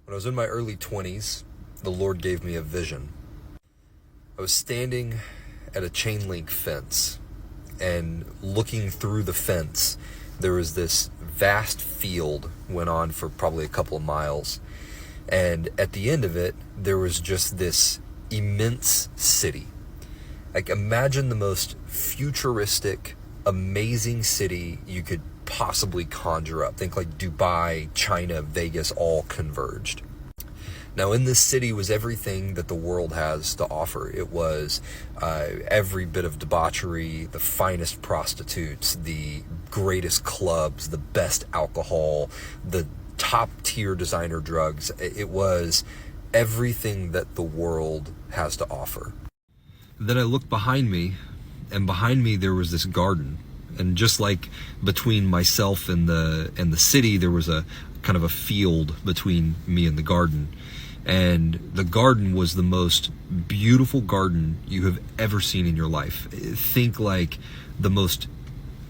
When I was in my early 20s, the Lord gave me a vision. I was standing at a chain link fence, and looking through the fence, there was this vast field, went on for probably a couple of miles. And at the end of it, there was just this immense city. Like, imagine the most futuristic, amazing city you could possibly conjure up. Think like Dubai, China, Vegas, all converged. Now, in this city was everything that the world has to offer. It was every bit of debauchery, the finest prostitutes, the greatest clubs, the best alcohol, the top tier designer drugs. It was everything that the world has to offer. Then I looked behind me, and behind me there was this garden. And just like between myself and the city, there was a kind of a field between me and the garden. And the garden was the most beautiful garden you have ever seen in your life. Think like the most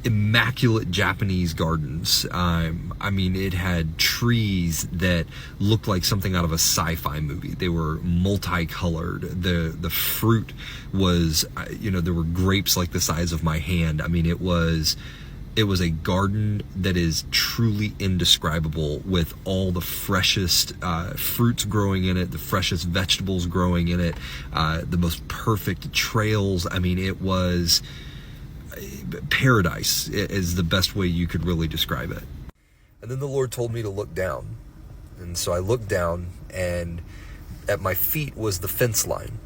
immaculate Japanese gardens. I mean, it had trees that looked like something out of a sci-fi movie. They were multicolored. The fruit was, there were grapes like the size of my hand. I mean, it was a garden that is truly indescribable, with all the freshest fruits growing in it, the freshest vegetables growing in it, the most perfect trails. I mean, it was paradise is the best way you could really describe it. And then the Lord told me to look down. And so I looked down, and at my feet was the fence line.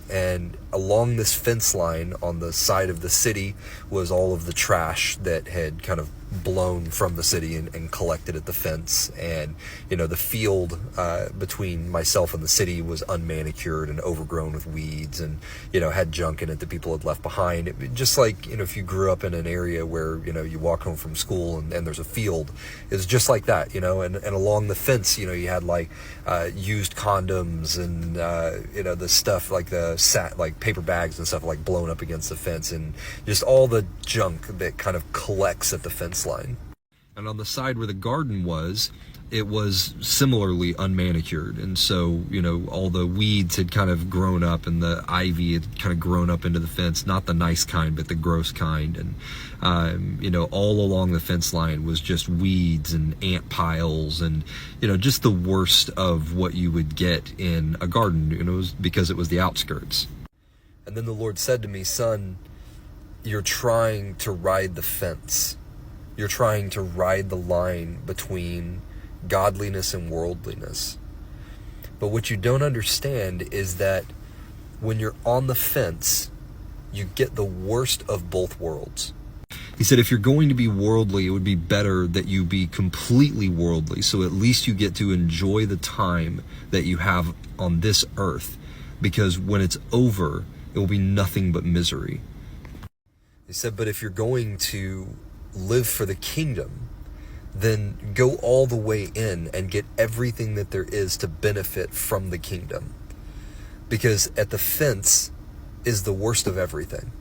And along this fence line on the side of the city was all of the trash that had kind of blown from the city and collected at the fence. And, the field between myself and the city was unmanicured and overgrown with weeds, and, had junk in it that people had left behind. Just like, if you grew up in an area where, you walk home from school and there's a field, it's just like that, and along the fence, you had like used condoms and, the stuff like like paper bags and stuff like blown up against the fence, and just all the junk that kind of collects at the fence line. And on the side where the garden was, it was similarly unmanicured. And so, all the weeds had kind of grown up, and the ivy had kind of grown up into the fence, not the nice kind, but the gross kind. And, all along the fence line was just weeds and ant piles and, just the worst of what you would get in a garden. It was because it was the outskirts. And then the Lord said to me, "Son, you're trying to ride the fence. You're trying to ride the line between godliness and worldliness. But what you don't understand is that when you're on the fence, you get the worst of both worlds." He said, if you're going to be worldly, it would be better that you be completely worldly, so at least you get to enjoy the time that you have on this earth, because when it's over, it will be nothing but misery. He said, but if you're going to live for the kingdom, then go all the way in and get everything that there is to benefit from the kingdom. Because at the fence is the worst of everything.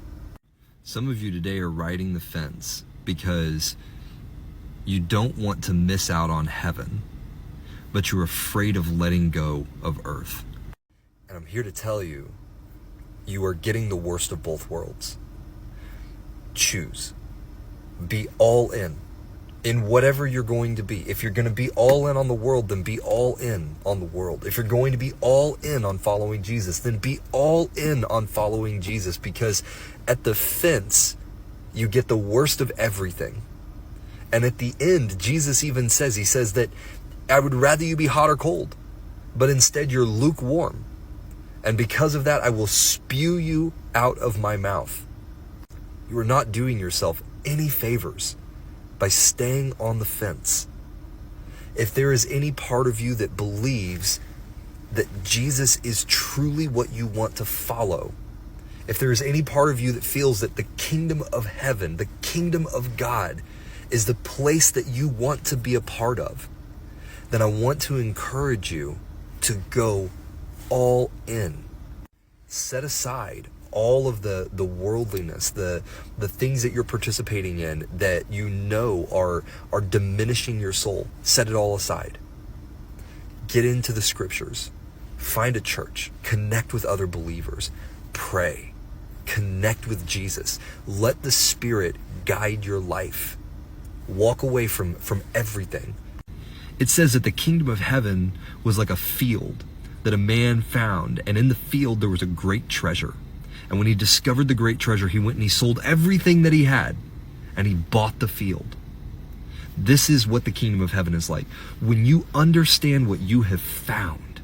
Some of you today are riding the fence because you don't want to miss out on heaven, but you're afraid of letting go of earth. And I'm here to tell you, you are getting the worst of both worlds. Choose. Be all in whatever you're going to be. If you're going to be all in on the world, then be all in on the world. If you're going to be all in on following Jesus, then be all in on following Jesus, because at the fence, you get the worst of everything. And at the end, Jesus even says, he says that I would rather you be hot or cold, but instead you're lukewarm. And because of that, I will spew you out of my mouth. You are not doing yourself any favors by staying on the fence. If there is any part of you that believes that Jesus is truly what you want to follow, if there is any part of you that feels that the kingdom of heaven, the kingdom of God, is the place that you want to be a part of, then I want to encourage you to go all in. Set aside all of the worldliness, the things that you're participating in that you know are diminishing your soul. Set it all aside. Get into the scriptures. Find a church. Connect with other believers. Pray. Connect with Jesus. Let the Spirit guide your life. Walk away from everything. It says that the kingdom of heaven was like a field that a man found, and in the field there was a great treasure. And when he discovered the great treasure, he went and he sold everything that he had, and he bought the field. This is what the kingdom of heaven is like. When you understand what you have found,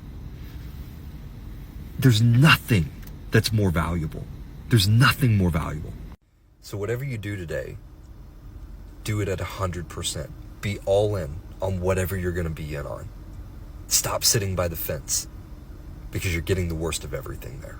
there's nothing that's more valuable. There's nothing more valuable. So whatever you do today, do it at 100%. Be all in on whatever you're going to be in on. Stop sitting by the fence, because you're getting the worst of everything there.